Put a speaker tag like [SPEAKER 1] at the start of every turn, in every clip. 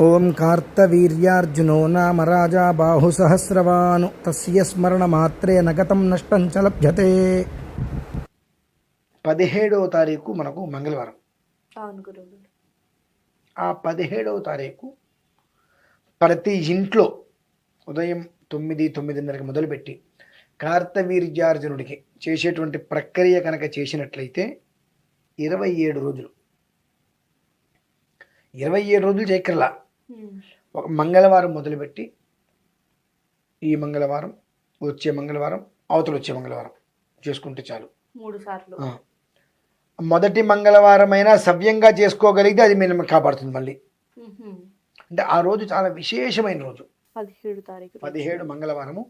[SPEAKER 1] ఓం కార్తవీర్యార్జునో నామ రాజా బాహుసహస్రవాను తస్య స్మరణమాత్రే నగతం నష్టం చ లభ్యతే. 17వ తారీఖు మనకు మంగళవారం.
[SPEAKER 2] అవును గురువు.
[SPEAKER 1] ఆ 17వ తారీఖు ప్రతి ఇంట్లో ఉదయం 9-9:30 మొదలుపెట్టి కార్తవీర్యార్జునుడికి చేసేటువంటి ప్రక్రియ కనుక చేసినట్లయితే 27 రోజులు 27 రోజులు చేయక్కర్లా. ఒక మంగళవారం మొదలుపెట్టి ఈ మంగళవారం, వచ్చే మంగళవారం, అవతల వచ్చే మంగళవారం చేసుకుంటే చాలు.
[SPEAKER 2] 3 సార్లు.
[SPEAKER 1] మొదటి మంగళవారం అయినా సవ్యంగా చేసుకోగలిగితే అది మేము కాపాడుతుంది. మళ్ళీ అంటే ఆ రోజు చాలా విశేషమైన రోజు. 17 మంగళవారము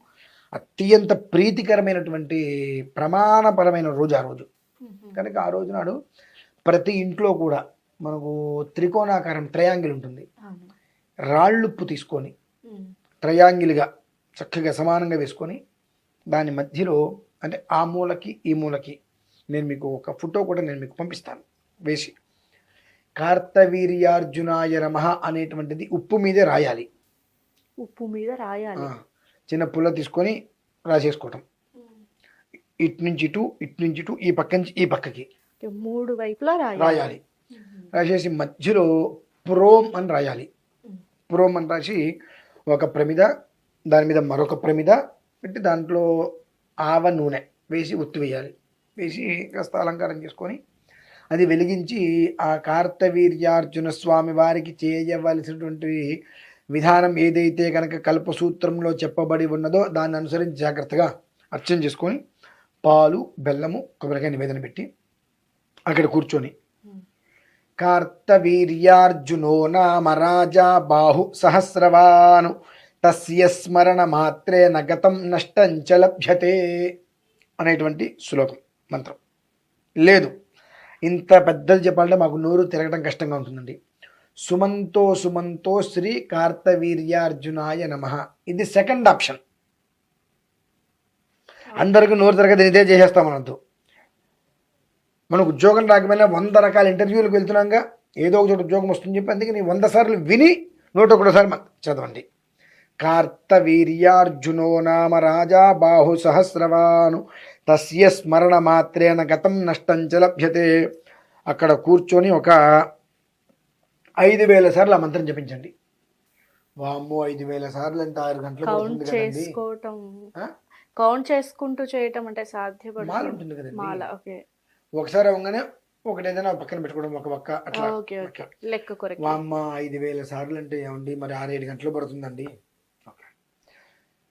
[SPEAKER 1] అత్యంత ప్రీతికరమైనటువంటి ప్రమాణపరమైన రోజు ఆ రోజు. కనుక ఆ రోజు నాడు ప్రతి ఇంట్లో కూడా మనకు త్రికోణాకారం ట్రయాంగిల్ ఉంటుంది. రాళ్ళుప్పు తీసుకొని ట్రయాంగిల్గా చక్కగా సమానంగా వేసుకొని దాని మధ్యలో అంటే ఆ మూలకి ఈ మూలకి నేను మీకు ఒక ఫోటో కూడా నేను మీకు పంపిస్తాను వేసి కార్తవీర్యార్జునాయ నమః అనేటువంటిది ఉప్పు మీదే రాయాలి.
[SPEAKER 2] ఉప్పు మీద రాయాలి.
[SPEAKER 1] చిన్న పుల్ల తీసుకొని రాసేసుకోవటం. ఇటు నుంచి ఇటు, ఇటు నుంచి ఇటు, ఈ పక్క నుంచి ఈ పక్కకి
[SPEAKER 2] 3 వైపులా
[SPEAKER 1] రాయాలి. రాసేసి మధ్యలో ప్రోం అని రాయాలి. ప్రోం అని రాసి ఒక ప్రమిద, దాని మీద మరొక ప్రమిద పెట్టి దాంట్లో ఆవ నూనె వేసి ఒత్తి వేయాలి. వేసి కాస్త అలంకారం చేసుకొని అది వెలిగించి ఆ కార్తవీర్యార్జున స్వామి వారికి చేయవలసినటువంటి విధానం ఏదైతే కనుక కల్పసూత్రంలో చెప్పబడి ఉన్నదో దాన్ని అనుసరించి జాగ్రత్తగా అర్చన చేసుకొని పాలు, బెల్లము, కొబ్బరికాయ నివేదన పెట్టి అక్కడ కూర్చొని కార్తవీర్యార్జునో నామ రాజా బాహు సహస్రవాను తస్య స్మరణ మాత్రే నగతం నష్టం చ లభ్యతే అనేటువంటి శ్లోకం మంత్రం. లేదు ఇంత పెద్దలు చెప్పాలంటే మాకు నోరు తిరగడం కష్టంగా ఉంటుందండి. సుమంతో సుమంతో శ్రీ కార్తవీర్యార్జునాయ నమః ఇది సెకండ్ ఆప్షన్. అందరికీ నోరు తిరగదు, ఇదే చేసేస్తాం మనంతో. మనకు ఉద్యోగం రాకపోయినా 100 రకాల ఇంటర్వ్యూలకు వెళ్తున్నాగా ఏదో ఒక చోట ఉద్యోగం వస్తుందని చెప్పి అందుకే నీ 100 సార్లు విని 101 చదవండి. కార్తవీర్యార్జునో నామ రాజా బాహు సహస్రవాను తస్య స్మరణ మాత్రేన గతం నష్టం చ లభ్యతే. అక్కడ కూర్చొని ఒక 5,000 సార్లు ఆ మంత్రం జపించండి. వామ్మో 5,000 సార్లు అంటే 6 గంటలు
[SPEAKER 2] కౌంట్ చేసుకుంటూ చేయటం అంటే సాధ్యపడదు.
[SPEAKER 1] మాల ఉంటుంది కదండి.
[SPEAKER 2] మాల ఓకే.
[SPEAKER 1] ఒకసారి అవగానే ఒకటి ఏదైనా పక్కన పెట్టుకోవడం, ఒక పక్క అట్లా
[SPEAKER 2] లెక్క కొరకు.
[SPEAKER 1] వామ్మ 5,000 సార్లు అంటే ఏమండి మరి 6-7 గంటలు పడుతుందండి.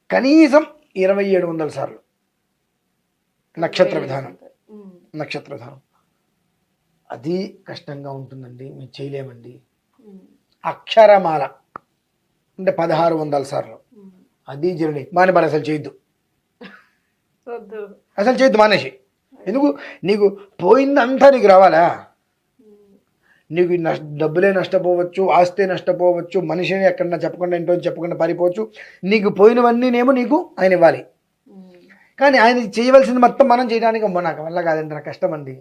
[SPEAKER 1] కనీసం 2,700 సార్లు నక్షత్ర విధానం. అది కష్టంగా ఉంటుందండి, మేము చేయలేమండి. అక్షరమాల అంటే 1,600 సార్లు అది జర్నీ మానేబాలి. అసలు చేయొద్దు, మానేసి. ఎందుకు? నీకు పోయిందంతా నీకు రావాలా? నీకు డబ్బులే నష్టపోవచ్చు, ఆస్తే నష్టపోవచ్చు, మనిషిని ఎక్కడన్నా చెప్పకుండా ఇంట్లో చెప్పకుండా పారిపోవచ్చు. నీకు పోయినవన్నీనేమో నీకు ఆయన ఇవ్వాలి. కానీ ఆయన చేయవలసింది మొత్తం మనం చేయడానికి నాకు వల్ల కాదండి, నాకు కష్టం అండి.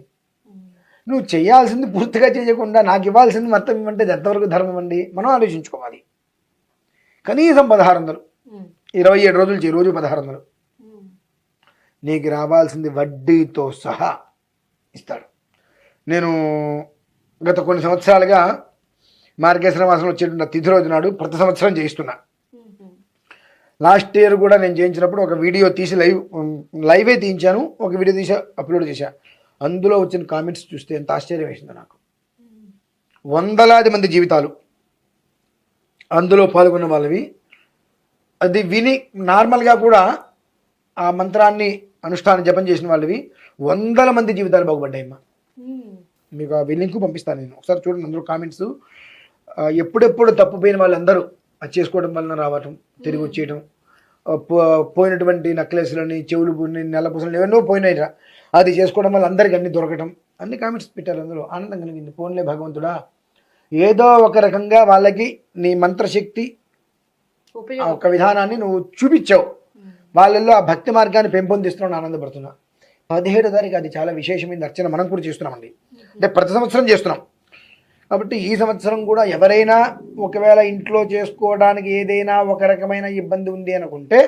[SPEAKER 1] నువ్వు చేయాల్సింది పూర్తిగా చేయకుండా నాకు ఇవ్వాల్సింది మొత్తం ఇవ్వంటే ఎంతవరకు ధర్మం అండి? మనం ఆలోచించుకోవాలి. కనీసం 1,600, 27 రోజులు చేయి, రోజు 1,600. నీకు రావాల్సింది వడ్డీతో సహా ఇస్తాడు. నేను గత కొన్ని సంవత్సరాలుగా మార్గశిర మాసంలో వచ్చేటువంటి తిథి రోజు నాడు ప్రతి సంవత్సరం చేయిస్తున్నా. లాస్ట్ ఇయర్ కూడా నేను చేయించినప్పుడు ఒక వీడియో తీసి లైవే తీయించాను, ఒక వీడియో తీసి అప్లోడ్ చేశా. అందులో వచ్చిన కామెంట్స్ చూస్తే ఎంత ఆశ్చర్యం వేసిందో నాకు. వందలాది మంది జీవితాలు అందులో పాల్గొన్న వాళ్ళవి. అది విని నార్మల్గా కూడా ఆ మంత్రాన్ని అనుష్ఠానం జపం చేసిన వాళ్ళవి 100 మంది జీవితాలు బాగుపడ్డాయమ్మా. మీకు ఆ లింక్ పంపిస్తాను నేను, ఒకసారి చూడండి. అందులో కామెంట్స్ ఎప్పుడెప్పుడు తప్పుపోయిన వాళ్ళందరూ అది చేసుకోవడం వలన రావటం, తిరిగి వచ్చేయటం, పోయినటువంటి నెక్లెస్లని, చెవులు, నెలపూసలు ఏవన్నో పోయినాయిరా, అది చేసుకోవడం వల్ల అందరికీ అన్ని దొరకటం, అన్ని కామెంట్స్ పెట్టారు. అందులో ఆనందం కలిగింది. పోన్లే భగవంతుడా, ఏదో ఒక రకంగా వాళ్ళకి నీ మంత్రశక్తి ఒక విధానాన్ని నువ్వు చూపించావు, వాళ్ళల్లో ఆ భక్తి మార్గాన్ని పెంపొందిస్తున్నావు, ఆనందపడుతున్నా. 17వ తారీఖు అది చాలా విశేషమైన అర్చన మనం కూడా చేస్తున్నామండి. అంటే ప్రతి సంవత్సరం చేస్తున్నాం. కాబట్టి ఈ సంవత్సరం కూడా ఎవరైనా ఒకవేళ ఇంట్లో చేసుకోవడానికి ఏదైనా ఒక రకమైన ఇబ్బంది ఉంది అనుకుంటే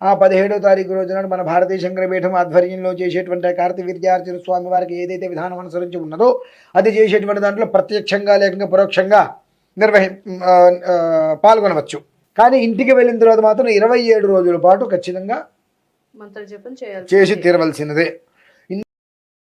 [SPEAKER 1] ఆ 17వ తారీఖు రోజు నాడు మన భారతీయ శంకరపీఠం ఆధ్వర్యంలో చేసేటువంటి కార్తవీర్యార్జున స్వామి వారికి ఏదైతే విధానం అనుసరించి ఉన్నదో అది చేసేటువంటి దాంట్లో ప్రత్యక్షంగా లేక పరోక్షంగా పాల్గొనవచ్చు. కానీ ఇంటికి వెళ్ళిన తర్వాత మాత్రం 27 రోజుల పాటు ఖచ్చితంగా
[SPEAKER 2] మంత్ర జపం చేయాలి,
[SPEAKER 1] చేసి తీరవలసినదే.